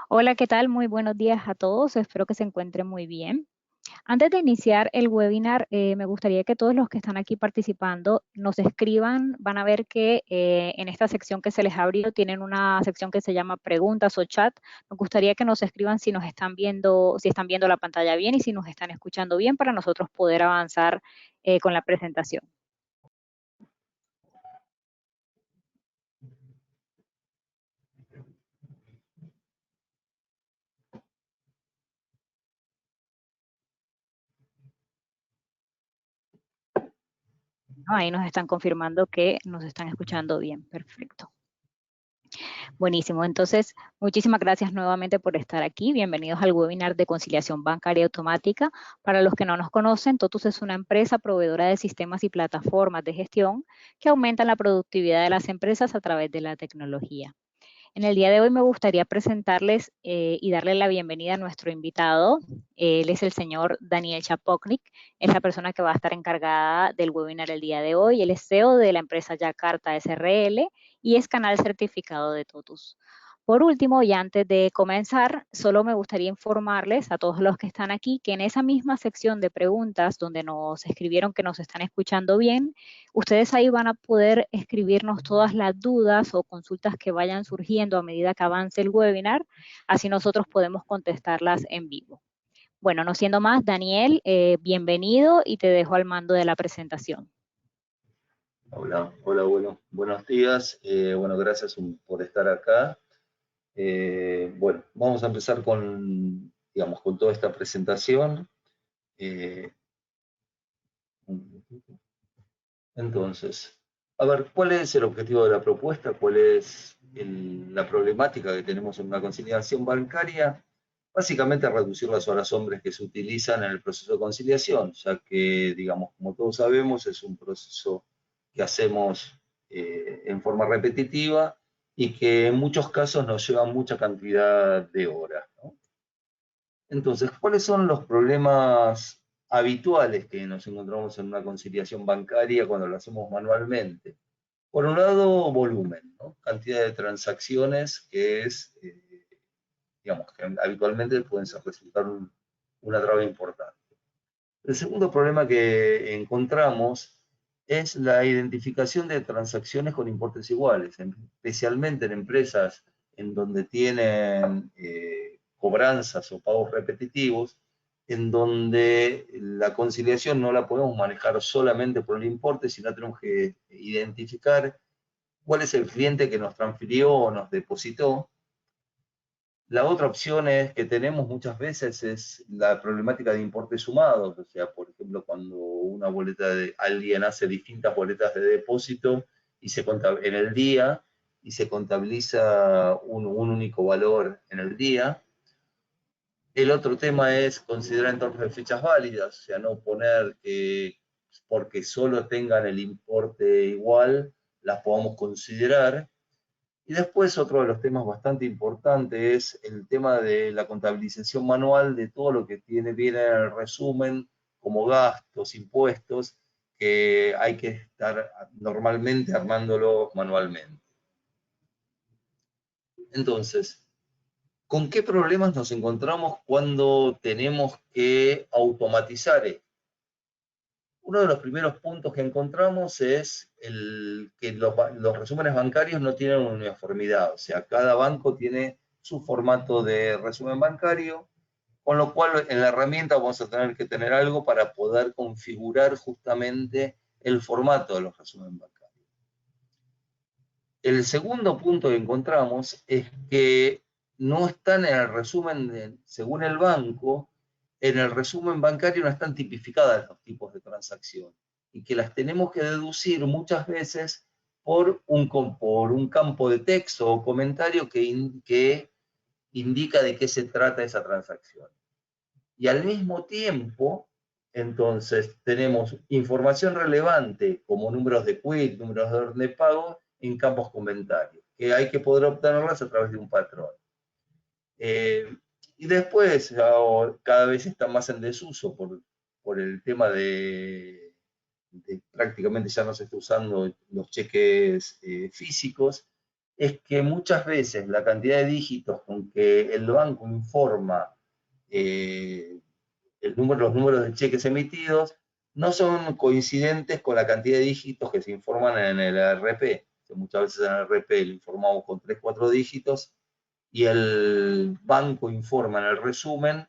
Hola, ¿qué tal? Muy buenos días a todos. Espero que se encuentren muy bien. Antes de iniciar el webinar, me gustaría que todos los que están aquí participando nos escriban. Van a ver que en esta sección que se les abrió tienen una sección que se llama preguntas o chat. Nos gustaría que nos escriban si nos están viendo, si están viendo la pantalla bien y si nos están escuchando bien para nosotros poder avanzar con la presentación. ¿No? Ahí nos están confirmando que nos están escuchando bien. Perfecto. Buenísimo. Entonces, muchísimas gracias nuevamente por estar aquí. Bienvenidos al webinar de conciliación bancaria automática. Para los que no nos conocen, Totus es una empresa proveedora de sistemas y plataformas de gestión que aumentan la productividad de las empresas a través de la tecnología. En el día de hoy me gustaría presentarles y darle la bienvenida a nuestro invitado. Él es el señor Daniel Chapoknik, es la persona que va a estar encargada del webinar el día de hoy. Él es CEO de la empresa Yakarta SRL y es canal certificado de Totus. Por último, y antes de comenzar, solo me gustaría informarles a todos los que están aquí que en esa misma sección de preguntas donde nos escribieron que nos están escuchando bien, ustedes ahí van a poder escribirnos todas las dudas o consultas que vayan surgiendo a medida que avance el webinar, así nosotros podemos contestarlas en vivo. Bueno, no siendo más, Daniel, bienvenido y te dejo al mando de la presentación. Hola, hola, buenos días. Bueno, gracias por estar acá. Bueno, vamos a empezar con, digamos, con toda esta presentación. Eh, entonces, a ver, ¿cuál es el objetivo de la propuesta? ¿Cuál es la problemática que tenemos en una conciliación bancaria? Básicamente reducir las horas hombres que se utilizan en el proceso de conciliación, ya que, digamos, como todos sabemos, es un proceso que hacemos en forma repetitiva y que en muchos casos nos lleva mucha cantidad de horas, ¿no? Entonces, ¿cuáles son los problemas habituales que nos encontramos en una conciliación bancaria cuando lo hacemos manualmente? Por un lado, volumen, ¿no? Cantidad de transacciones que es, digamos, que habitualmente pueden resultar una traba importante. El segundo problema que encontramos es la identificación de transacciones con importes iguales, especialmente en empresas en donde tienen cobranzas o pagos repetitivos, en donde la conciliación no la podemos manejar solamente por el importe, sino tenemos que identificar cuál es el cliente que nos transfirió o nos depositó. La otra opción es que tenemos muchas veces es la problemática de importes sumados, o sea, por ejemplo, cuando una boleta de alguien hace distintas boletas de depósito y en el día y se contabiliza un único valor en el día. El otro tema es considerar entornos de fechas válidas, o sea, no poner que porque solo tengan el importe igual, las podamos considerar. Y después otro de los temas bastante importantes es el tema de la contabilización manual de todo lo que viene en el resumen como gastos, impuestos, que hay que estar normalmente armándolo manualmente. Entonces, ¿con qué problemas nos encontramos cuando tenemos que automatizar esto? Uno de los primeros puntos que encontramos es que los resúmenes bancarios no tienen una uniformidad, o sea, cada banco tiene su formato de resumen bancario, con lo cual en la herramienta vamos a tener que tener algo para poder configurar justamente el formato de los resúmenes bancarios. El segundo punto que encontramos es que no están en el resumen, según el banco, en el resumen bancario no están tipificadas los tipos de transacción y que las tenemos que deducir muchas veces por un campo de texto o comentario que indica de qué se trata esa transacción. Y al mismo tiempo, entonces, tenemos información relevante como números de quit, números de orden de pago en campos comentarios, que hay que poder obtenerlas a través de un patrón. Y después, cada vez está más en desuso por el tema de prácticamente ya no se está usando los cheques físicos, es que muchas veces la cantidad de dígitos con que el banco informa los números de cheques emitidos no son coincidentes con la cantidad de dígitos que se informan en el ARP. Muchas veces en el ARP lo informamos con 3, 4 dígitos y el banco informa en el resumen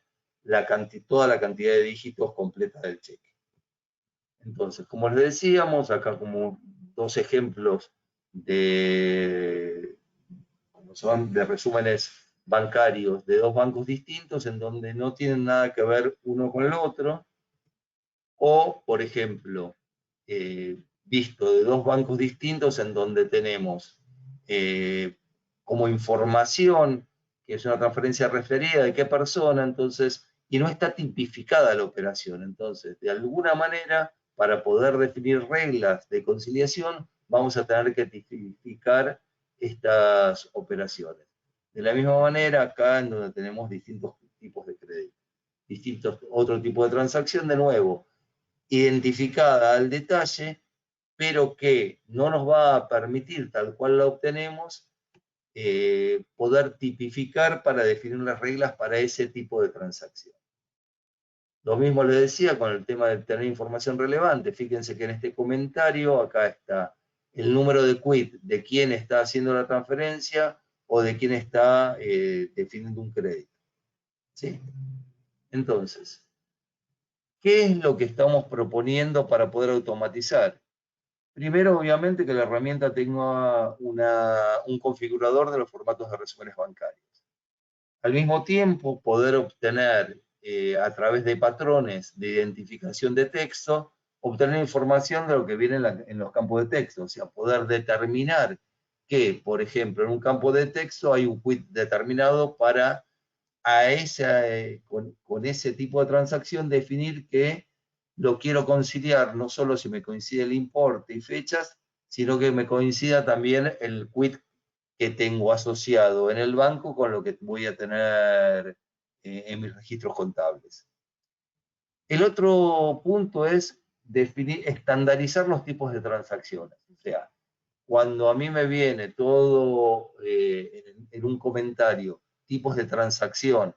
toda la cantidad de dígitos completa del cheque. Entonces, como les decíamos, acá como 2 ejemplos de resúmenes bancarios de 2 bancos distintos en donde no tienen nada que ver uno con el otro, o, por ejemplo, visto de 2 bancos distintos en donde tenemos como información que es una transferencia referida de qué persona, entonces, y no está tipificada la operación. Entonces, de alguna manera, para poder definir reglas de conciliación, vamos a tener que tipificar estas operaciones. De la misma manera, acá en donde tenemos distintos tipos de crédito, otro tipo de transacción, de nuevo, identificada al detalle, pero que no nos va a permitir, tal cual la obtenemos, poder tipificar para definir las reglas para ese tipo de transacción. Lo mismo le decía con el tema de tener información relevante. Fíjense que en este comentario, acá está el número de quit de quién está haciendo la transferencia o de quién está definiendo un crédito. ¿Sí? Entonces, ¿qué es lo que estamos proponiendo para poder automatizar? Primero, obviamente, que la herramienta tenga un configurador de los formatos de resúmenes bancarios. Al mismo tiempo, poder obtener a través de patrones de identificación de texto, obtener información de lo que viene en los campos de texto, o sea, poder determinar que, por ejemplo, en un campo de texto hay un quit determinado para con ese tipo de transacción definir que lo quiero conciliar no solo si me coincide el importe y fechas, sino que me coincida también el quit que tengo asociado en el banco con lo que voy a tener en mis registros contables. El otro punto es estandarizar los tipos de transacciones. O sea, cuando a mí me viene todo en un comentario, tipos de transacción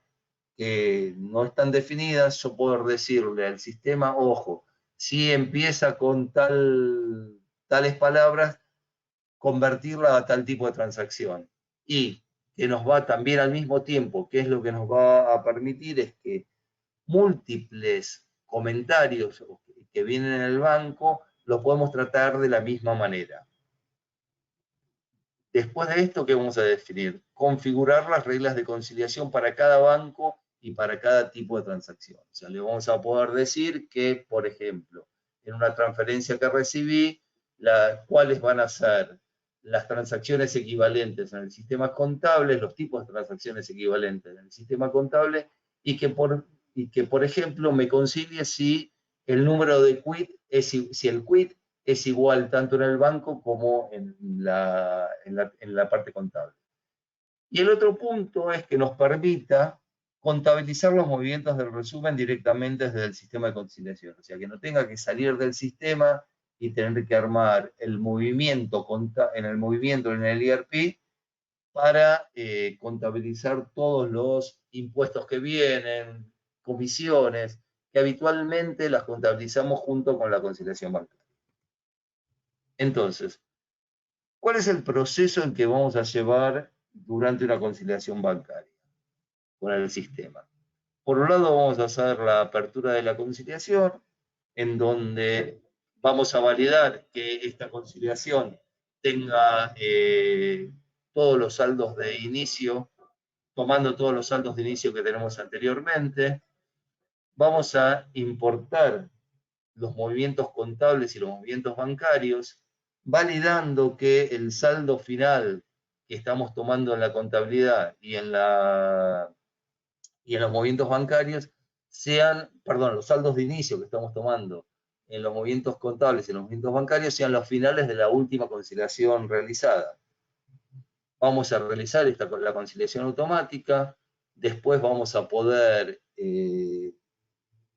que no están definidas, yo puedo decirle al sistema, ojo, si empieza con tales palabras, convertirla a tal tipo de transacción. Y que nos va también al mismo tiempo, que es lo que nos va a permitir, es que múltiples comentarios que vienen en el banco los podemos tratar de la misma manera. Después de esto, ¿qué vamos a definir? Configurar las reglas de conciliación para cada banco y para cada tipo de transacción. O sea, le vamos a poder decir que, por ejemplo, en una transferencia que recibí, cuáles van a ser las transacciones equivalentes en el sistema contable, los tipos de transacciones equivalentes en el sistema contable, y que, por ejemplo, me concilie si el número de quit si el quit es igual tanto en el banco como en la parte contable. Y el otro punto es que nos permita contabilizar los movimientos del resumen directamente desde el sistema de conciliación. O sea, que no tenga que salir del sistema y tener que armar el movimiento en el ERP para contabilizar todos los impuestos que vienen, comisiones, que habitualmente las contabilizamos junto con la conciliación bancaria. Entonces, ¿cuál es el proceso en que vamos a llevar durante una conciliación bancaria con el sistema? Por un lado, vamos a hacer la apertura de la conciliación, en donde vamos a validar que esta conciliación tenga todos los saldos de inicio, tomando todos los saldos de inicio que tenemos anteriormente. Vamos a importar los movimientos contables y los movimientos bancarios, validando que el saldo final que estamos tomando en la contabilidad y en los movimientos bancarios los saldos de inicio que estamos tomando en los movimientos contables y en los movimientos bancarios sean los finales de la última conciliación realizada. Vamos a realizar la conciliación automática, después vamos a poder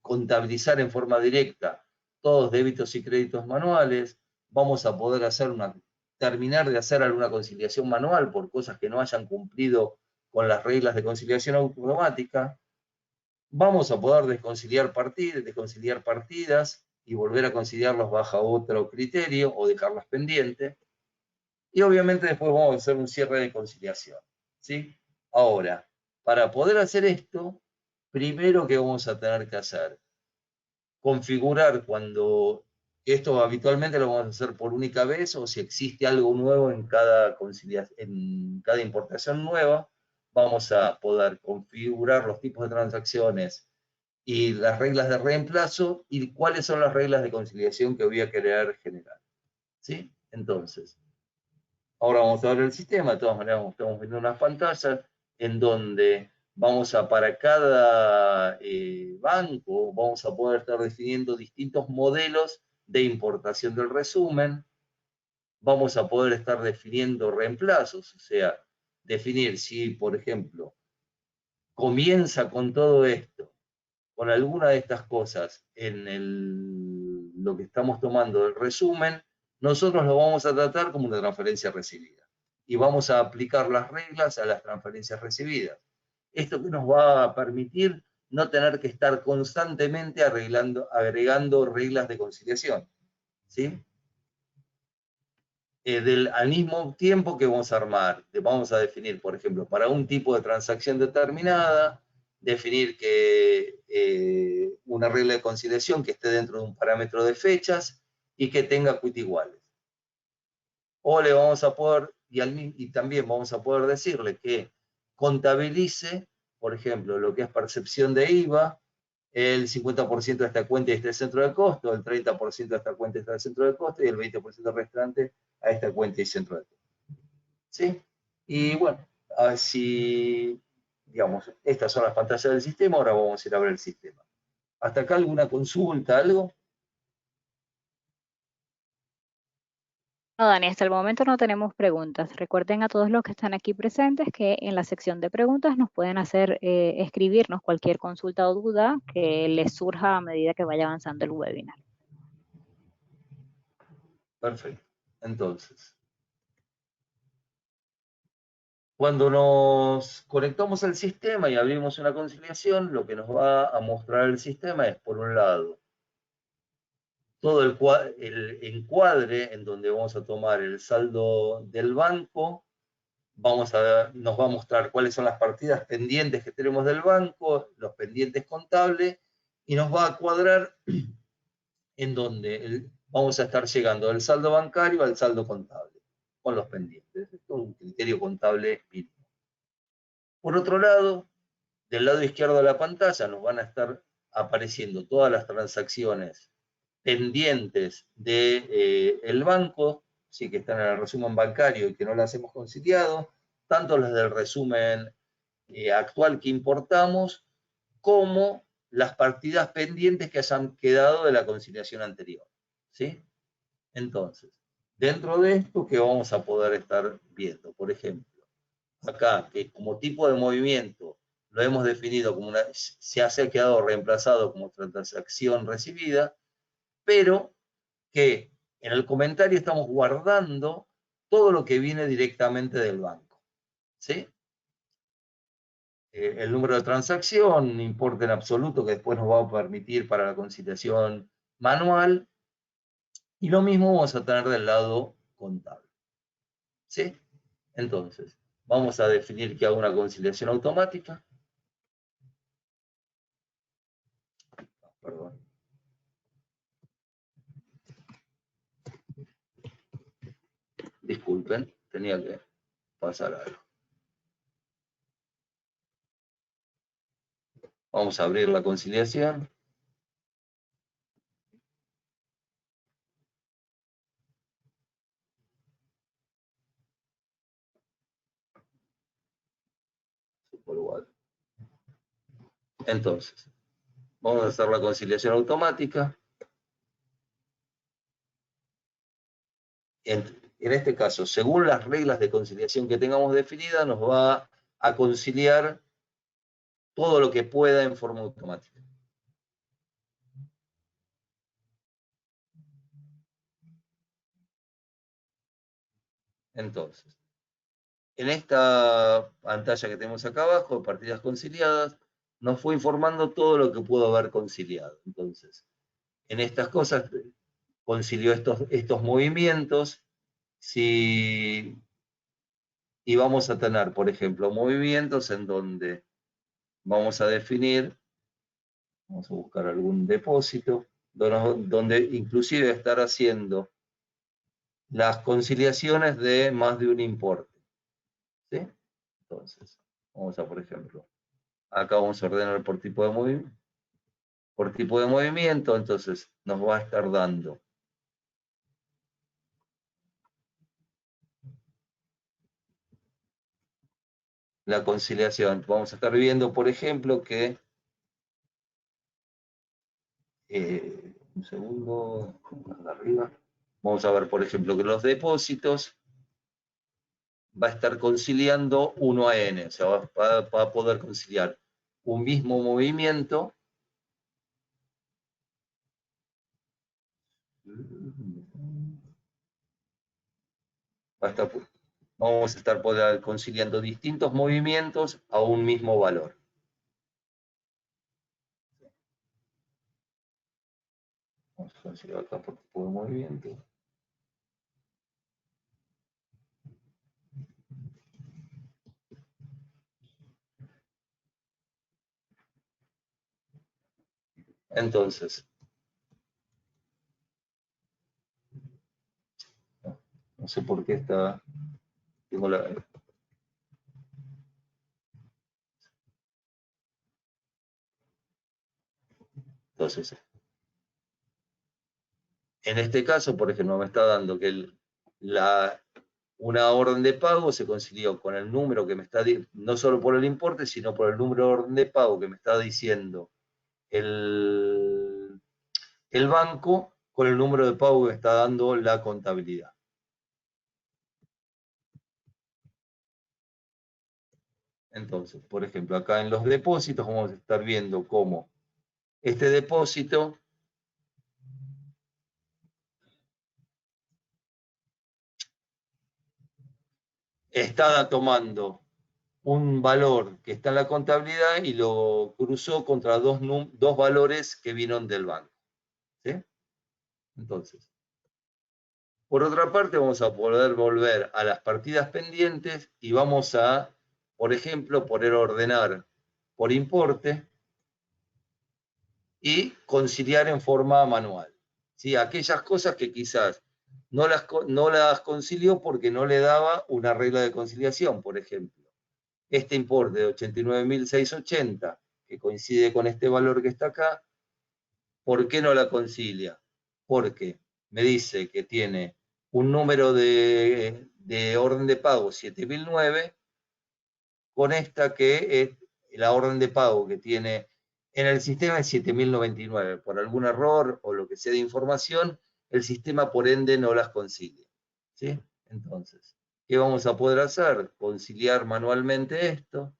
contabilizar en forma directa todos débitos y créditos manuales, vamos a poder hacer terminar de hacer alguna conciliación manual por cosas que no hayan cumplido con las reglas de conciliación automática, vamos a poder desconciliar partidas y volver a conciliarlos bajo otro criterio o dejarlas pendientes. Y obviamente después vamos a hacer un cierre de conciliación, ¿sí? Ahora, para poder hacer esto, primero que vamos a tener que hacer, configurar cuando esto habitualmente lo vamos a hacer por única vez o si existe algo nuevo en cada importación nueva, vamos a poder configurar los tipos de transacciones y las reglas de reemplazo y cuáles son las reglas de conciliación que voy a querer generar, ¿sí? Entonces, ahora vamos a ver el sistema. De todas maneras, estamos viendo unas pantallas en donde vamos a, para cada banco, vamos a poder estar definiendo distintos modelos de importación del resumen. Vamos a poder estar definiendo reemplazos, o sea, definir si, por ejemplo, comienza con todo esto, con alguna de estas cosas lo que estamos tomando del resumen, nosotros lo vamos a tratar como una transferencia recibida. Y vamos a aplicar las reglas a las transferencias recibidas. Esto que nos va a permitir no tener que estar constantemente agregando reglas de conciliación, ¿sí? Al mismo tiempo que vamos a armar, vamos a definir, por ejemplo, para un tipo de transacción determinada, definir que una regla de conciliación que esté dentro de un parámetro de fechas y que tenga quit iguales. O le vamos a poder, y también vamos a poder decirle que contabilice, por ejemplo, lo que es percepción de IVA, el 50% de esta cuenta está en el centro de costo, el 30% de esta cuenta está en el centro de costo y el 20% restante a esta cuenta y centro de costo. ¿Sí? Y bueno, así, digamos, estas son las pantallas del sistema, ahora vamos a ir a ver el sistema. ¿Hasta acá alguna consulta, algo? No, Dani, hasta el momento no tenemos preguntas. Recuerden a todos los que están aquí presentes que en la sección de preguntas nos pueden hacer, escribirnos cualquier consulta o duda que les surja a medida que vaya avanzando el webinar. Perfecto. Entonces, cuando nos conectamos al sistema y abrimos una conciliación, lo que nos va a mostrar el sistema es, por un lado, todo el encuadre en donde vamos a tomar el saldo del banco, nos va a mostrar cuáles son las partidas pendientes que tenemos del banco, los pendientes contables, y nos va a cuadrar en donde vamos a estar llegando del saldo bancario al saldo contable, con los pendientes. Esto es un criterio contable mínimo. Por otro lado, del lado izquierdo de la pantalla nos van a estar apareciendo todas las transacciones pendientes del banco, sí, que están en el resumen bancario y que no las hemos conciliado, tanto las del resumen actual que importamos, como las partidas pendientes que hayan quedado de la conciliación anterior, ¿sí? Entonces, dentro de esto, ¿qué vamos a poder estar viendo? Por ejemplo, acá, que como tipo de movimiento lo hemos definido como se ha quedado reemplazado como transacción recibida, pero que en el comentario estamos guardando todo lo que viene directamente del banco, ¿sí? El número de transacción, importe en absoluto que después nos va a permitir para la conciliación manual, y lo mismo vamos a tener del lado contable, ¿sí? Entonces, vamos a definir que haga una conciliación automática. Perdón. Disculpen, tenía que pasar algo. Vamos a abrir la conciliación. Entonces, vamos a hacer la conciliación automática. En este caso, según las reglas de conciliación que tengamos definidas, nos va a conciliar todo lo que pueda en forma automática. Entonces, en esta pantalla que tenemos acá abajo, partidas conciliadas, nos fue informando todo lo que pudo haber conciliado. Entonces, en estas cosas concilió estos movimientos. Y vamos a tener, por ejemplo, movimientos en donde vamos a definir, vamos a buscar algún depósito, donde inclusive estar haciendo las conciliaciones de más de un importe. ¿Sí? Entonces, vamos a, por ejemplo, acá vamos a ordenar por tipo de movimiento. Por tipo de movimiento, entonces nos va a estar dando la conciliación. Vamos a estar viendo, por ejemplo, que un segundo, arriba. Vamos a ver, por ejemplo, que los depósitos va a estar conciliando 1 a n, o sea, va a poder conciliar un mismo movimiento. Vamos a estar conciliando distintos movimientos a un mismo valor. Vamos a conciliar acá por tipo de movimiento. Entonces, no sé por qué está... Tengo la... Entonces, en este caso, por ejemplo, me está dando que una orden de pago se concilió con el número que me está, no solo por el importe, sino por el número de orden de pago que me está diciendo el banco, con el número de pago que me está dando la contabilidad. Entonces, por ejemplo, acá en los depósitos vamos a estar viendo cómo este depósito está tomando un valor que está en la contabilidad y lo cruzó contra dos valores que vinieron del banco. ¿Sí? Entonces, por otra parte, vamos a poder volver a las partidas pendientes y vamos a, por ejemplo, poder ordenar por importe y conciliar en forma manual. ¿Sí? Aquellas cosas que quizás no las concilió porque no le daba una regla de conciliación, por ejemplo. Este importe de 89.680, que coincide con este valor que está acá, ¿por qué no la concilia? Porque me dice que tiene un número de orden de pago 7009, con esta que es la orden de pago que tiene en el sistema es 7099. Por algún error o lo que sea de información, el sistema por ende no las concilia. ¿Sí? Entonces, ¿qué vamos a poder hacer? Conciliar manualmente esto.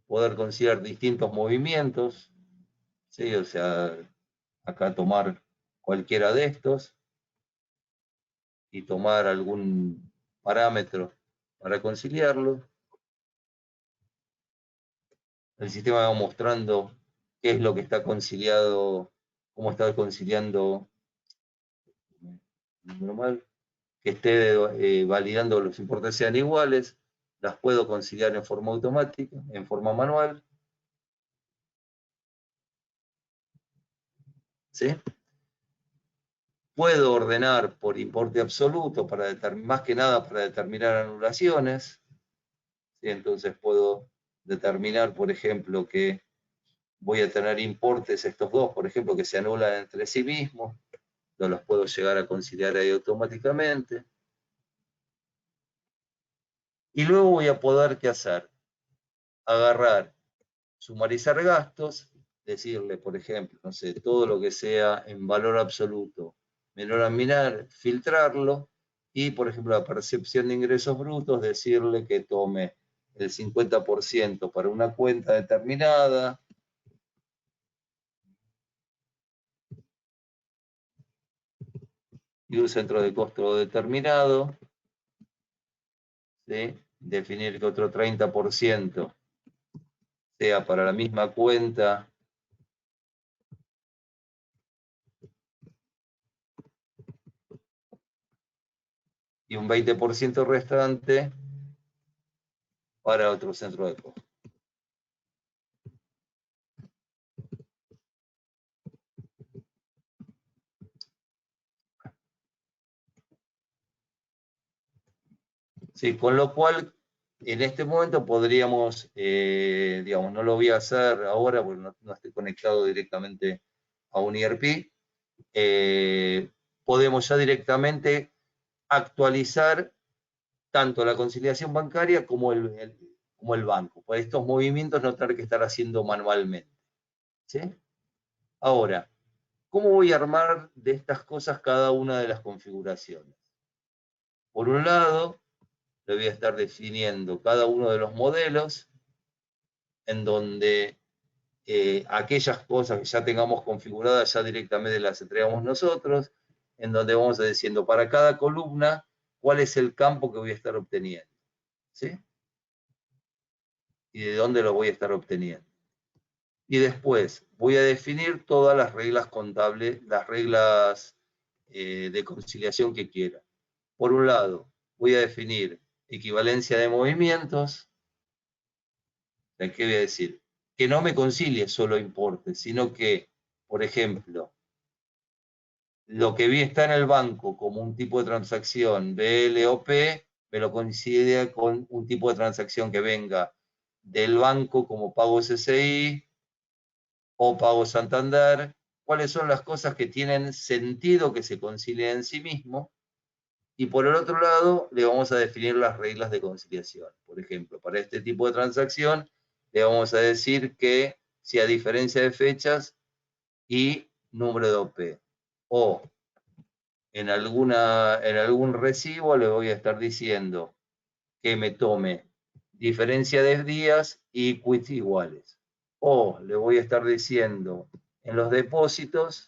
Poder conciliar distintos movimientos. ¿Sí? O sea, acá tomar cualquiera de estos y tomar algún parámetro para conciliarlo. El sistema va mostrando qué es lo que está conciliado, cómo está conciliando, normal, que esté validando que los importes sean iguales. Las puedo conciliar en forma automática, en forma manual. ¿Sí? Puedo ordenar por importe absoluto, más que nada para determinar anulaciones. ¿Sí? Entonces puedo determinar, por ejemplo, que voy a tener importes, estos dos, por ejemplo, que se anulan entre sí mismos. No los puedo llegar a conciliar ahí automáticamente. Y luego voy a poder, ¿qué hacer? Agarrar, sumarizar gastos, decirle, por ejemplo, no sé, todo lo que sea en valor absoluto menor a minar, filtrarlo, y, por ejemplo, la percepción de ingresos brutos, decirle que tome el 50% para una cuenta determinada, y un centro de costo determinado, ¿sí? Definir que otro 30% sea para la misma cuenta y un 20% restante para otro centro de costo. Sí, con lo cual, en este momento podríamos, digamos, no lo voy a hacer ahora porque no estoy conectado directamente a un ERP, podemos ya directamente actualizar tanto la conciliación bancaria como el banco. Para estos movimientos no tener que estar haciendo manualmente. ¿Sí? Ahora, ¿cómo voy a armar de estas cosas cada una de las configuraciones? Por un lado, le voy a estar definiendo cada uno de los modelos en donde aquellas cosas que ya tengamos configuradas ya directamente las entregamos nosotros, en donde vamos diciendo para cada columna cuál es el campo que voy a estar obteniendo. ¿Sí? Y de dónde lo voy a estar obteniendo. Y después voy a definir todas las reglas contables, las reglas de conciliación que quiera. Por un lado, voy a definir equivalencia de movimientos. ¿Qué voy a decir? Que no me concilie solo importes, sino que, por ejemplo, lo que vi está en el banco como un tipo de transacción BL o P, me lo coincide con un tipo de transacción que venga del banco como pago SSI o pago Santander. ¿Cuáles son las cosas que tienen sentido que se concilien en sí mismo? Y por el otro lado, le vamos a definir las reglas de conciliación. Por ejemplo, para este tipo de transacción, le vamos a decir que si a diferencia de fechas y número de OP, o en algún recibo le voy a estar diciendo que me tome diferencia de días y quits iguales. O le voy a estar diciendo en los depósitos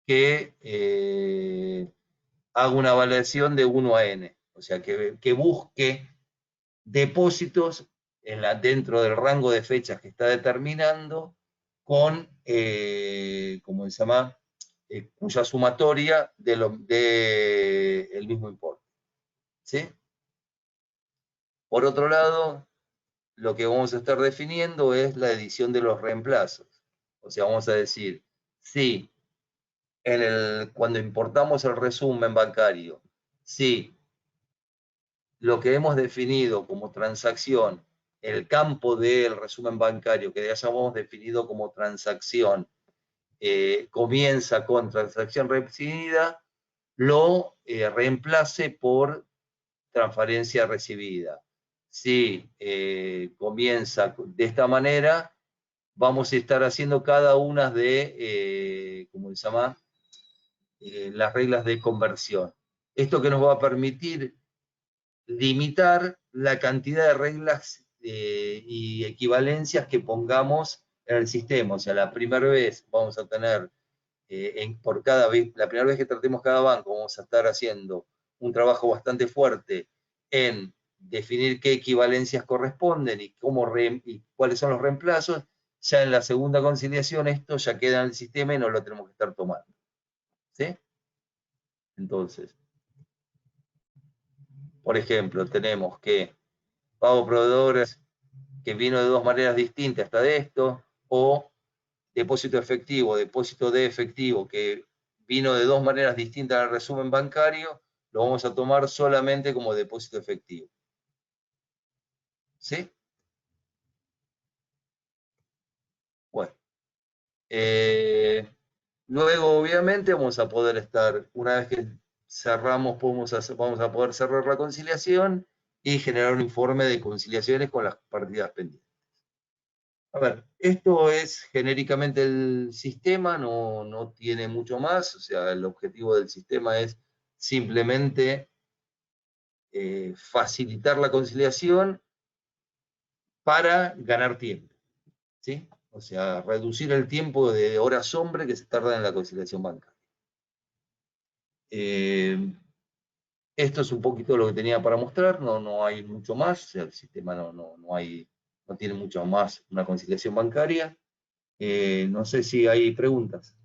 que haga una evaluación de 1 a n. O sea, que busque depósitos dentro del rango de fechas que está determinando con, ¿cómo se llama? Cuya sumatoria de el mismo importe. ¿Sí? Por otro lado, lo que vamos a estar definiendo es la edición de los reemplazos. O sea, vamos a decir, si cuando importamos el resumen bancario, si lo que hemos definido como transacción, el campo del resumen bancario que ya hayamos definido como transacción, comienza con transacción recibida, lo reemplace por transferencia recibida. Si comienza de esta manera, vamos a estar haciendo cada una de, ¿cómo se llama? Las reglas de conversión. Esto que nos va a permitir limitar la cantidad de reglas y equivalencias que pongamos en el sistema. O sea, la primera vez vamos a tener, por cada vez, la primera vez que tratemos cada banco, vamos a estar haciendo un trabajo bastante fuerte en definir qué equivalencias corresponden y cuáles son los reemplazos. Ya en la segunda conciliación esto ya queda en el sistema y no lo tenemos que estar tomando. ¿Sí? Entonces, por ejemplo, tenemos que pago proveedores que vino de dos maneras distintas hasta de esto, o depósito de efectivo que vino de dos maneras distintas al resumen bancario, lo vamos a tomar solamente como depósito efectivo. ¿Sí? Bueno. Luego, obviamente, vamos a poder estar, una vez que cerramos, vamos a poder cerrar la conciliación y generar un informe de conciliaciones con las partidas pendientes. A ver, esto es genéricamente el sistema, no tiene mucho más, o sea, el objetivo del sistema es simplemente facilitar la conciliación para ganar tiempo, ¿sí? O sea, reducir el tiempo de horas hombre que se tarda en la conciliación bancaria. Esto es un poquito lo que tenía para mostrar, no hay mucho más, o sea, el sistema no tiene mucho más una conciliación bancaria. No sé si hay preguntas.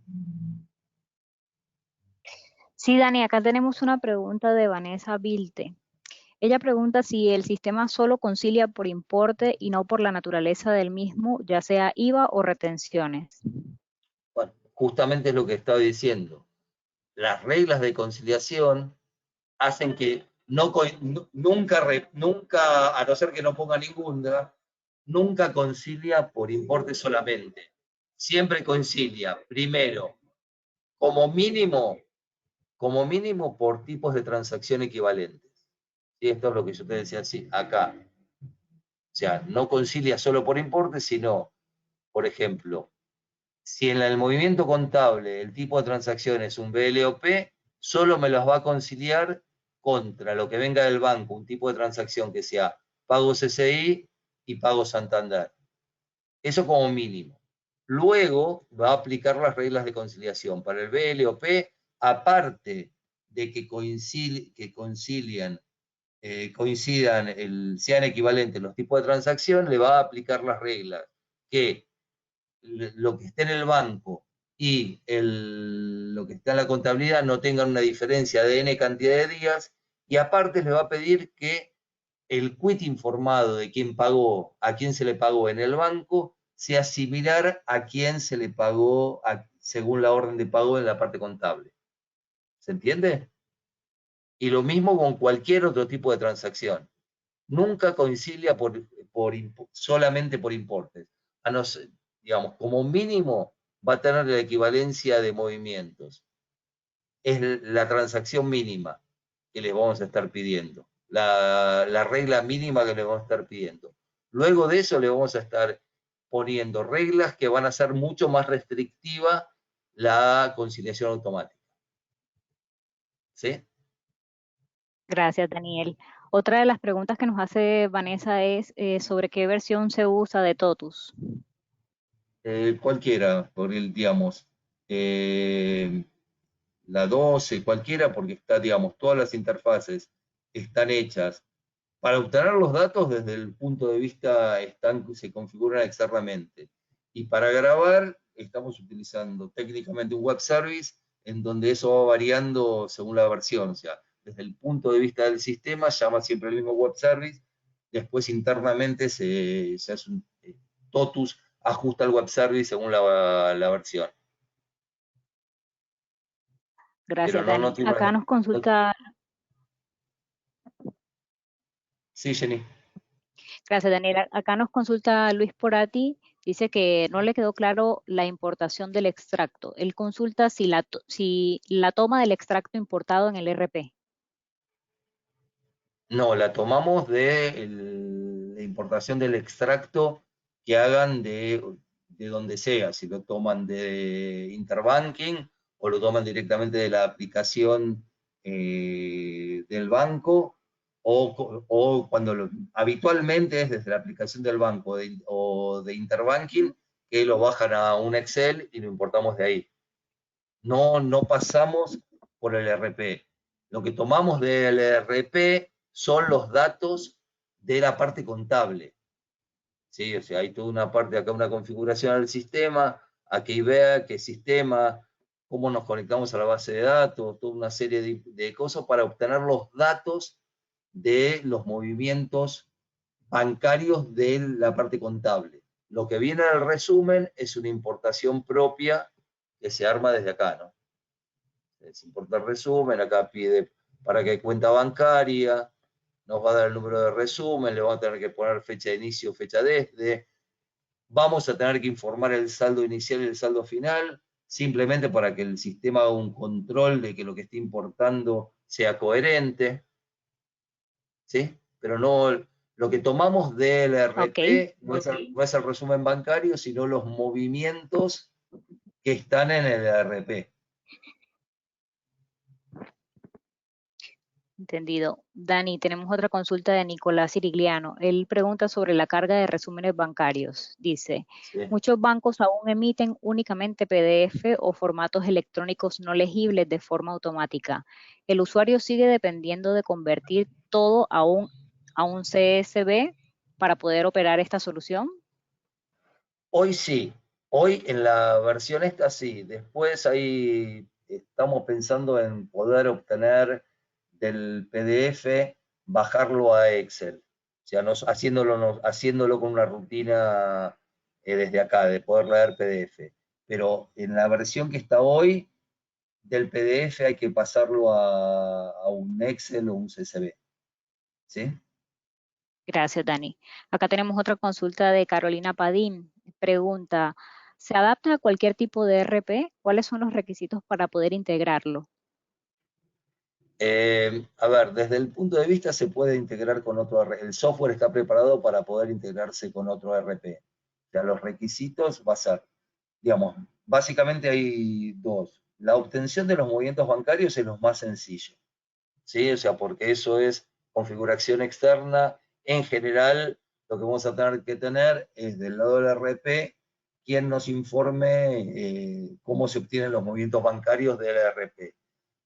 Sí, Dani, acá tenemos una pregunta de Vanessa Vilte. Ella pregunta si el sistema solo concilia por importe y no por la naturaleza del mismo, ya sea IVA o retenciones. Bueno, justamente es lo que estaba diciendo. Las reglas de conciliación hacen que nunca, a no ser que no ponga ninguna, nunca concilia por importe solamente. Siempre concilia, primero, como mínimo por tipos de transacción equivalentes. ¿Sí? Esto es lo que yo te decía así, acá. O sea, no concilia solo por importe, sino, por ejemplo, si en el movimiento contable el tipo de transacción es un BLOP, solo me los va a conciliar contra lo que venga del banco, un tipo de transacción que sea pago CCI y pago Santander. Eso como mínimo. Luego va a aplicar las reglas de conciliación. Para el BLOP, aparte de que coincidan, sean equivalentes los tipos de transacción, le va a aplicar las reglas que lo que esté en el banco y lo que está en la contabilidad no tengan una diferencia de n cantidad de días, y aparte le va a pedir que el quit informado de quién pagó, a quién se le pagó en el banco, sea similar a quién se le pagó según la orden de pago en la parte contable. ¿Se entiende? Y lo mismo con cualquier otro tipo de transacción. Nunca coincidia solamente por importes. A no ser, digamos, como mínimo va a tener la equivalencia de movimientos. Es la transacción mínima que les vamos a estar pidiendo. La regla mínima que les vamos a estar pidiendo. Luego de eso le vamos a estar poniendo reglas que van a ser mucho más restrictiva la conciliación automática. ¿Sí? Gracias, Daniel. Otra de las preguntas que nos hace Vanessa es sobre qué versión se usa de TOTUS. Cualquiera, digamos, la 12, cualquiera, porque está, digamos, todas las interfaces están hechas para obtener los datos desde el punto de vista, se configuran externamente. Y para grabar, estamos utilizando técnicamente un web service en donde eso va variando según la versión. O sea, desde el punto de vista del sistema, llama siempre el mismo web service. Después internamente se hace un TOTUS, ajusta el web service según la versión. Pero Gracias, no Dani. tiene Acá una... nos consulta, Sí, Jenny. gracias, Daniel. Acá nos consulta Luis Porati. Dice que no le quedó claro la importación del extracto. Él consulta si la toma del extracto importado en el RP. No, la tomamos de la importación del extracto que hagan de donde sea, si lo toman de Interbanking o lo toman directamente de la aplicación del banco, o cuando habitualmente es desde la aplicación del banco o de Interbanking, que lo bajan a un Excel y lo importamos de ahí. No pasamos por el RP. Lo que tomamos del RP son los datos de la parte contable. ¿Sí? O sea, hay toda una parte acá, una configuración del sistema, a qué IBEA, qué sistema, cómo nos conectamos a la base de datos, toda una serie de cosas para obtener los datos de los movimientos bancarios de la parte contable. Lo que viene en el resumen es una importación propia que se arma desde acá, ¿no? Es importar resumen, acá pide para qué cuenta bancaria, nos va a dar el número de resumen, le vamos a tener que poner fecha de inicio, fecha desde, vamos a tener que informar el saldo inicial y el saldo final, simplemente para que el sistema haga un control de que lo que está importando sea coherente, ¿sí? Pero no, lo que tomamos del Ok, RP no es el resumen bancario, sino los movimientos que están en el RP. Entendido. Dani, tenemos otra consulta de Nicolás Sirigliano. Él pregunta sobre la carga de resúmenes bancarios. Dice, ¿sí? muchos bancos aún emiten únicamente PDF o formatos electrónicos no legibles de forma automática. ¿El usuario sigue dependiendo de convertir todo a un CSV para poder operar esta solución? Hoy sí, hoy en la versión esta sí, después ahí estamos pensando en poder obtener del PDF, bajarlo a Excel, o sea, haciéndolo con una rutina desde acá, de poder leer PDF. Pero en la versión que está hoy, del PDF hay que pasarlo a un Excel o un CSV, ¿sí? Gracias, Dani. Acá tenemos otra consulta de Carolina Padín. Pregunta, ¿se adapta a cualquier tipo de RP? ¿Cuáles son los requisitos para poder integrarlo? A ver, desde el punto de vista se puede integrar con otro RP. El software está preparado para poder integrarse con otro RP. O sea, los requisitos va a ser, digamos, básicamente hay dos. La obtención de los movimientos bancarios es lo más sencillo, ¿sí? O sea, porque eso es configuración externa. En general, lo que vamos a tener que tener es del lado del RP quien nos informe cómo se obtienen los movimientos bancarios del RP.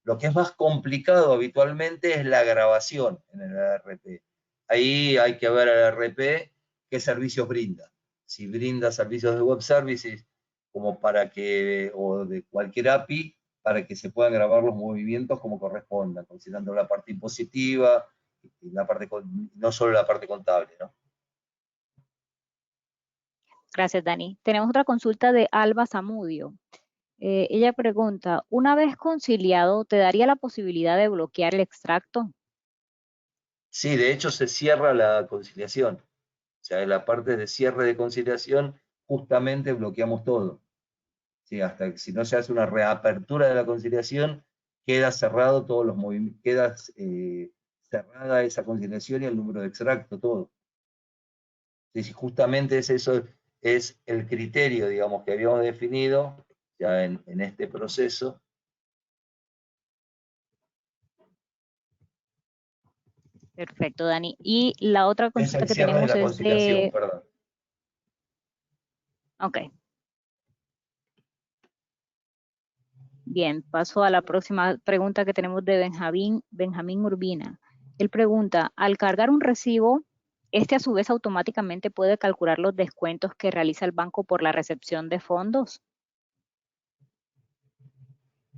Lo que es más complicado habitualmente es la grabación en el ERP. Ahí hay que ver al ERP qué servicios brinda. Si brinda servicios de web services como para que, o de cualquier API, para que se puedan grabar los movimientos como correspondan, considerando la parte impositiva, y la parte, no solo la parte contable, ¿no? Gracias, Dani. Tenemos otra consulta de Alba Zamudio. Ella pregunta, una vez conciliado, ¿te daría la posibilidad de bloquear el extracto? Sí, de hecho se cierra la conciliación. O sea, en la parte de cierre de conciliación justamente bloqueamos todo. ¿Sí? Hasta que si no se hace una reapertura de la conciliación, queda cerrado todos los movimientos, queda cerrada esa conciliación y el número de extracto, todo. ¿Sí? Justamente es eso, es el criterio, digamos, que habíamos definido ya en este proceso. Perfecto, Dani. Y la otra Es consulta el que cierre de tenemos la es conciliación, de, perdón. ok, bien, paso a la próxima pregunta que tenemos de Benjamín Urbina. Él pregunta, al cargar un recibo, este a su vez automáticamente puede calcular los descuentos que realiza el banco por la recepción de fondos.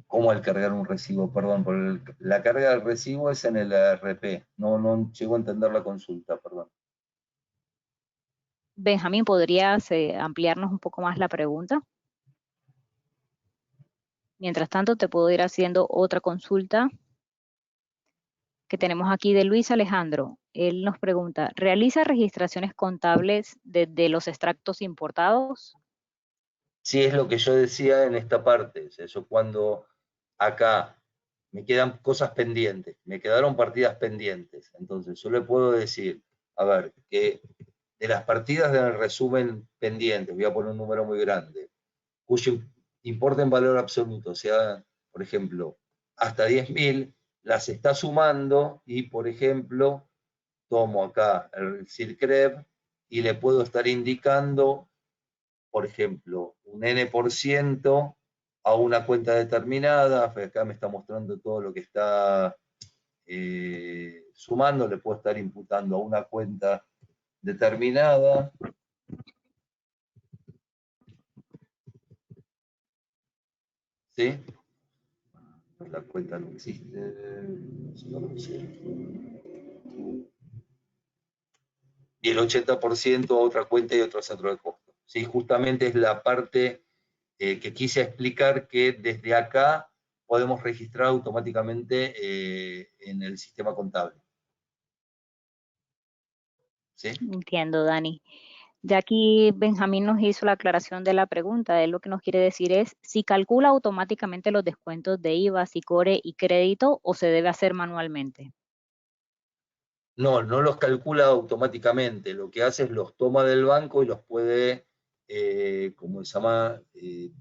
¿Cómo al cargar un recibo? Perdón, la carga del recibo es en el RP. No, no llego a entender la consulta, perdón. Benjamín, ¿podrías ampliarnos un poco más la pregunta? Mientras tanto, te puedo ir haciendo otra consulta que tenemos aquí de Luis Alejandro. Él nos pregunta, ¿realiza registraciones contables desde los extractos importados? Sí, es lo que yo decía en esta parte. O sea, yo cuando acá me quedan cosas pendientes, me quedaron partidas pendientes. Entonces, yo le puedo decir, a ver, que de las partidas del resumen pendientes, voy a poner un número muy grande, cuyo importe en valor absoluto, o sea, por ejemplo, hasta 10.000, las está sumando y, por ejemplo, tomo acá el CIRCREV y le puedo estar indicando, por ejemplo, un N% a una cuenta determinada, acá me está mostrando todo lo que está sumando, le puedo estar imputando a una cuenta determinada, ¿sí? La cuenta no existe, y el 80% a otra cuenta y otro centro de costo. ¿Sí? Justamente es la parte que quise explicar que desde acá podemos registrar automáticamente en el sistema contable. ¿Sí? Entiendo, Dani. Ya aquí Benjamín nos hizo la aclaración de la pregunta. Él lo que nos quiere decir es si calcula automáticamente los descuentos de IVA, SICORE y crédito o se debe hacer manualmente. No, no los calcula automáticamente. Lo que hace es los toma del banco y los puede, como se llama,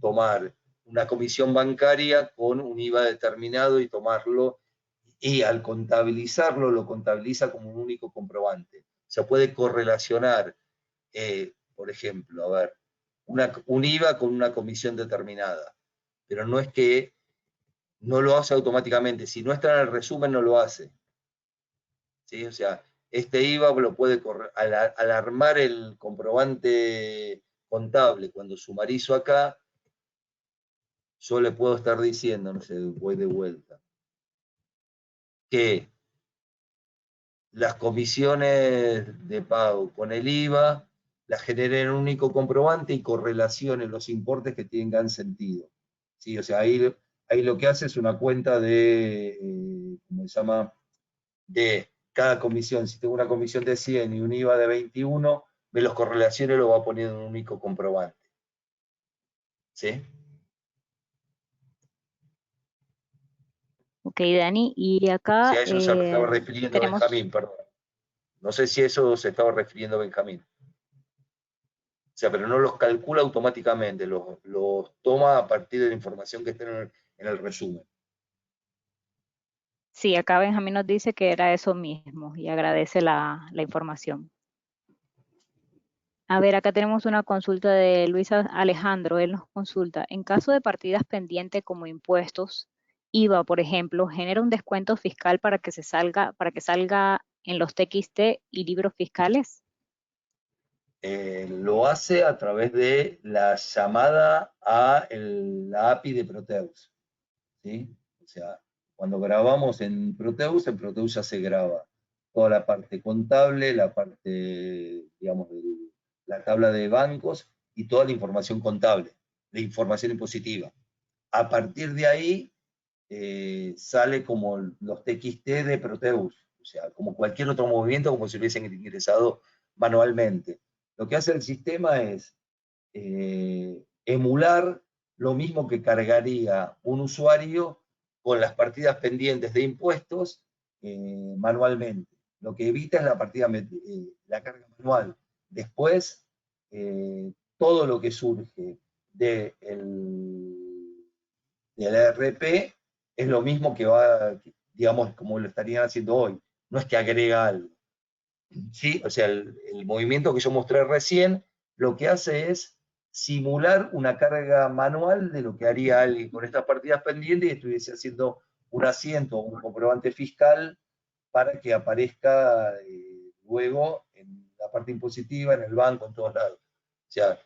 tomar una comisión bancaria con un IVA determinado y tomarlo y al contabilizarlo, lo contabiliza como un único comprobante. O sea, puede correlacionar, por ejemplo, a ver, un IVA con una comisión determinada, pero no es que no lo hace automáticamente, si no está en el resumen no lo hace. ¿Sí? O sea, este IVA lo puede correr, al armar el comprobante contable, cuando sumarizo acá, yo le puedo estar diciendo, no sé, voy de vuelta, que las comisiones de pago con el IVA las generen en un único comprobante y correlacionen los importes que tengan sentido. ¿Sí? O sea, ahí lo que hace es una cuenta de, ¿cómo se llama? De cada comisión. Si tengo una comisión de 100 y un IVA de 21, me los correlaciona y lo va poniendo en un único comprobante. ¿Sí? Ok, Dani, y Si acá a eso se estaba refiriendo tenemos, Benjamín, perdón. No sé si eso se estaba refiriendo Benjamín. O sea, pero no los calcula automáticamente, los toma a partir de la información que está en el resumen. sí, acá Benjamín nos dice que era eso mismo y agradece la información. A ver, acá tenemos una consulta de Luis Alejandro. Él nos consulta, en caso de partidas pendientes como impuestos, IVA, por ejemplo, genera un descuento fiscal para que salga en los TXT y libros fiscales. Lo hace a través de la llamada a la API de Proteus. ¿Sí? O sea, cuando grabamos en Proteus ya se graba toda la parte contable, la parte, digamos, de la tabla de bancos y toda la información contable, la información impositiva. A partir de ahí sale como los TXT de Proteus, o sea, como cualquier otro movimiento, como si hubiesen ingresado manualmente. Lo que hace el sistema es emular lo mismo que cargaría un usuario con las partidas pendientes de impuestos manualmente. Lo que evita es la carga manual. Después, todo lo que surge del ERP es lo mismo que va, digamos, como lo estarían haciendo hoy. No es que agrega algo. ¿Sí? O sea, el movimiento que yo mostré recién lo que hace es simular una carga manual de lo que haría alguien con estas partidas pendientes y estuviese haciendo un asiento o un comprobante fiscal para que aparezca luego en la parte impositiva, en el banco, en todos lados. O sea,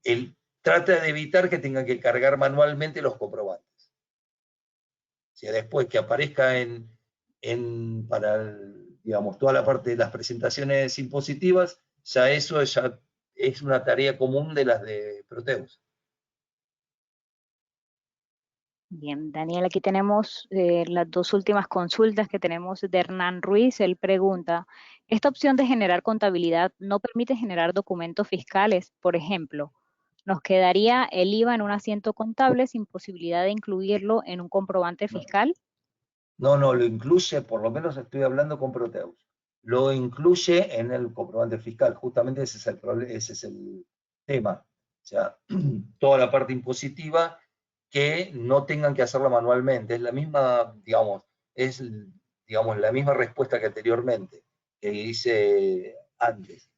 él trata de evitar que tengan que cargar manualmente los comprobantes. O sea, después que aparezca para, digamos, toda la parte de las presentaciones impositivas, ya eso ya es una tarea común de las de Proteus. Bien, Daniel, aquí tenemos las dos últimas consultas que tenemos de Hernán Ruiz. Él pregunta, ¿esta opción de generar contabilidad no permite generar documentos fiscales? Por ejemplo, nos quedaría el IVA en un asiento contable sin posibilidad de incluirlo en un comprobante No, fiscal. no, lo incluye, por lo menos estoy hablando con Proteus, lo incluye en el comprobante fiscal, justamente ese es el tema. O sea, toda la parte impositiva que no tengan que hacerla manualmente. Es la misma, digamos, la misma respuesta que anteriormente, que hice antes.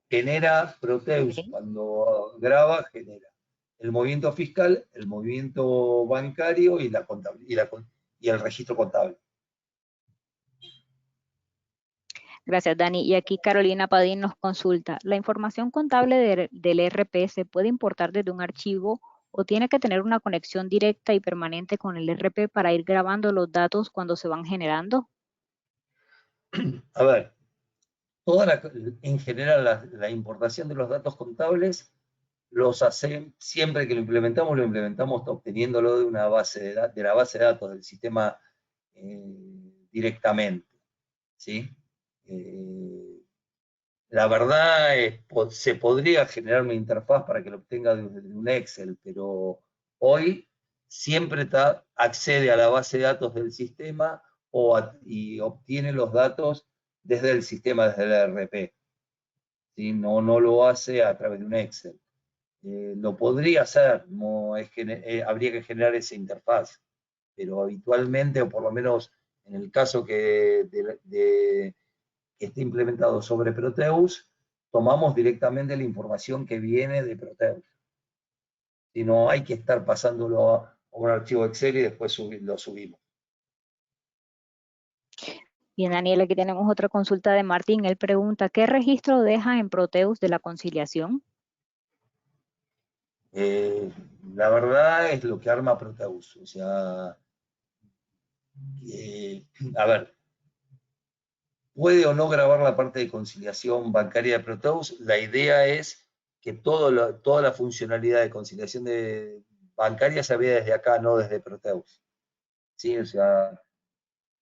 Genera Proteus, Ok. cuando graba, genera el movimiento fiscal, el movimiento bancario y y el registro contable. Gracias, Dani. Y aquí Carolina Padín nos consulta, ¿la información contable del ERP se puede importar desde un archivo o tiene que tener una conexión directa y permanente con el ERP para ir grabando los datos cuando se van generando? A ver, en general la importación de los datos contables los hacen, siempre que lo implementamos obteniéndolo de una de la base de datos del sistema directamente. ¿Sí? Eh, la verdad se podría generar una interfaz para que lo obtenga desde un Excel, pero hoy siempre accede a la base de datos del sistema y obtiene los datos desde el sistema, desde el ERP. ¿Sí? No lo hace a través de un Excel. Lo podría hacer, no habría que generar esa interfaz, pero habitualmente, o por lo menos En el caso que esté implementado sobre Proteus, tomamos directamente la información que viene de Proteus. Si no, hay que estar pasándolo a un archivo Excel y después lo subimos. Bien, Daniel, aquí tenemos otra consulta de Martín. Él pregunta, ¿qué registro deja en Proteus de la conciliación? La verdad es lo que arma Proteus. O sea, a ver, puede o no grabar la parte de conciliación bancaria de Proteus. La idea es que toda la funcionalidad de conciliación bancaria se vea desde acá, no desde Proteus. ¿Sí? O sea,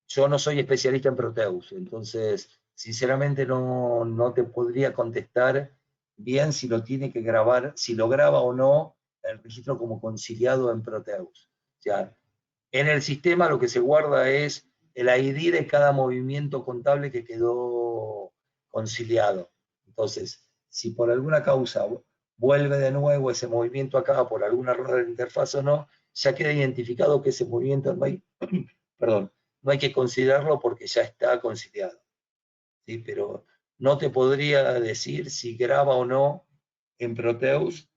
yo no soy especialista en Proteus, entonces sinceramente no te podría contestar bien si lo tiene que grabar, si lo graba o no el registro como conciliado en Proteus. O sea, en el sistema lo que se guarda es el ID de cada movimiento contable que quedó conciliado. Entonces, si por alguna causa vuelve de nuevo ese movimiento acá por algún error de la interfaz o no, ya queda identificado que ese movimiento no hay, perdón, no hay que considerarlo porque ya está conciliado. ¿Sí? Pero no te podría decir si graba o no en Proteus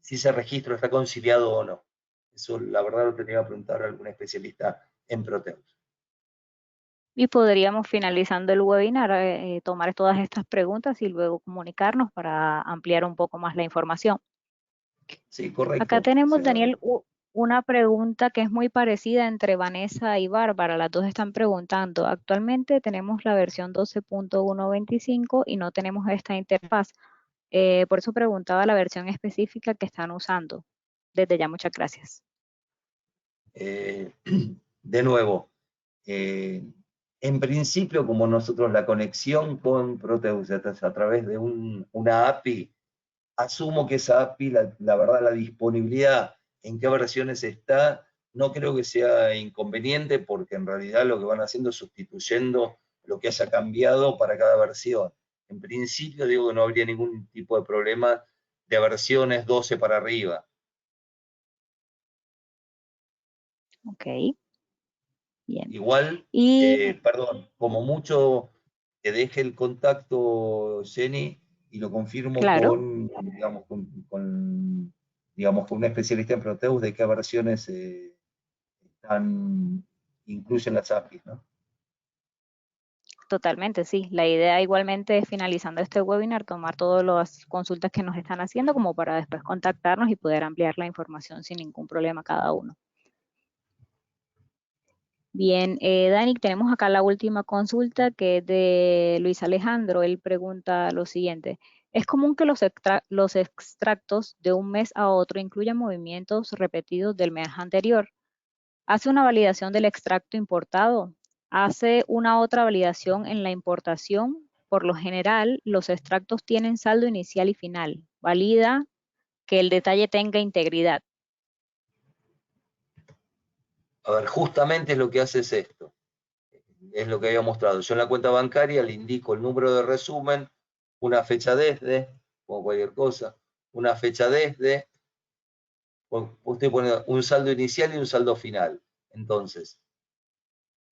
si ese registro está conciliado o no. Eso la verdad lo tendría que preguntar a algún especialista en Proteus. Y podríamos, finalizando el webinar, tomar todas estas preguntas y luego comunicarnos para ampliar un poco más la información. Sí, Acá correcto. O tenemos, sea, Daniel, una pregunta que es muy parecida entre Vanessa y Bárbara. Las dos están preguntando. Actualmente tenemos la versión 12.125 y no tenemos esta interfaz. Por eso preguntaba la versión específica que están usando. Desde ya, muchas gracias. de nuevo, en principio, como nosotros la conexión con Proteus es a través de una API, asumo que esa API, la verdad, la disponibilidad, en qué versiones está, no creo que sea inconveniente porque en realidad lo que van haciendo es sustituyendo lo que haya cambiado para cada versión. En principio digo que no habría ningún tipo de problema de versiones 12 para arriba. Ok, bien. Igual, Y perdón, como mucho que deje el contacto, Jenny, y lo confirmo claro, digamos, con un especialista en Proteus de qué versiones incluyen las APIs, ¿no? totalmente, sí. La idea igualmente es, finalizando este webinar, tomar todas las consultas que nos están haciendo como para después contactarnos y poder ampliar la información sin ningún problema cada uno. Bien, Dani, tenemos acá la última consulta que es de Luis Alejandro. Él pregunta lo siguiente. ¿Es común que los extractos de un mes a otro incluyan movimientos repetidos del mes anterior? ¿Hace una validación del extracto importado? ¿Hace una otra validación en la importación? Por lo general, los extractos tienen saldo inicial y final. Valida que el detalle tenga integridad. A ver, justamente es lo que hace es esto. Es lo que había mostrado. Yo en la cuenta bancaria le indico el número de resumen, una fecha desde, o cualquier cosa, una fecha desde, usted pone un saldo inicial y un saldo final. Entonces,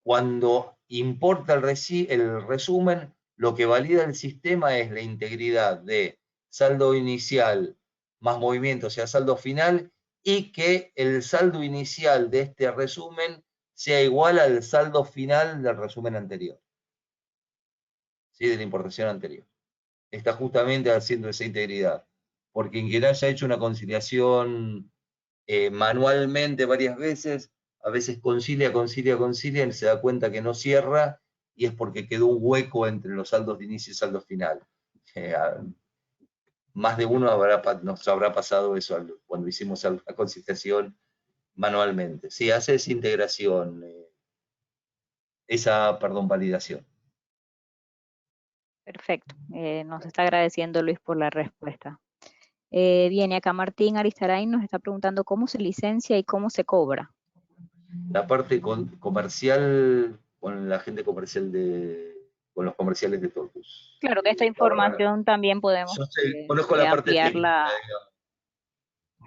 cuando importa el resumen, lo que valida el sistema es la integridad de saldo inicial más movimiento, o sea, saldo final, y que el saldo inicial de este resumen sea igual al saldo final del resumen anterior, ¿sí? De la importación anterior. Está justamente haciendo esa integridad. Porque quien haya hecho una conciliación manualmente varias veces, a veces concilia, y se da cuenta que no cierra y es porque quedó un hueco entre los saldos de inicio y saldos final. Más de uno nos habrá pasado eso cuando hicimos la conciliación manualmente. Sí, hace esa integración, validación. Perfecto. Nos está agradeciendo Luis por la respuesta. Viene acá Martín Aristarain, nos está preguntando cómo se licencia y cómo se cobra. La parte comercial, con la gente comercial con los comerciales de Tortus. Claro que esta La verdad, información también podemos yo conozco la parte técnica, ampliarla.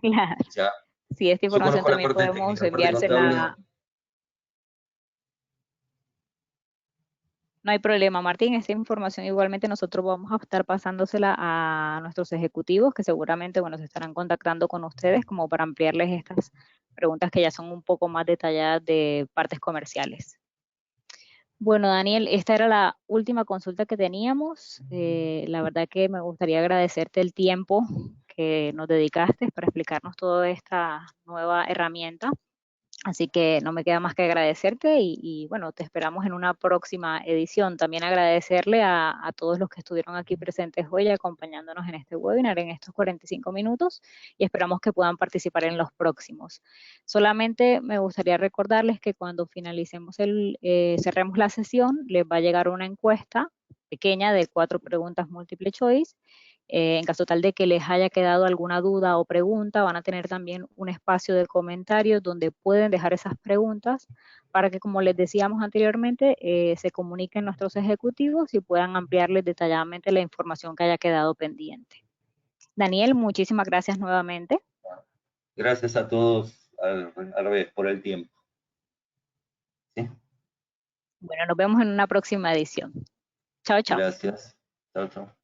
Claro, o sea, sí, esta yo información conozco la también parte podemos técnica, la parte contable no. enviársela. No hay problema, Martín. Esta información igualmente nosotros vamos a estar pasándosela a nuestros ejecutivos que seguramente, bueno, se estarán contactando con ustedes como para ampliarles estas preguntas que ya son un poco más detalladas de partes comerciales. Bueno, Daniel, esta era la última consulta que teníamos. La verdad que me gustaría agradecerte el tiempo que nos dedicaste para explicarnos toda esta nueva herramienta. Así que no me queda más que agradecerte bueno, te esperamos en una próxima edición. También agradecerle a todos los que estuvieron aquí presentes hoy acompañándonos en este webinar, en estos 45 minutos, y esperamos que puedan participar en los próximos. Solamente me gustaría recordarles que cuando finalicemos cerremos la sesión, les va a llegar una encuesta pequeña de 4 preguntas múltiple choice. En caso tal de que les haya quedado alguna duda o pregunta, van a tener también un espacio de comentarios donde pueden dejar esas preguntas para que, como les decíamos anteriormente, se comuniquen nuestros ejecutivos y puedan ampliarles detalladamente la información que haya quedado pendiente. Daniel, muchísimas gracias nuevamente. Gracias a todos al revés por el tiempo. ¿Sí? Bueno, nos vemos en una próxima edición. Chao, chao. Gracias. Chao, chao.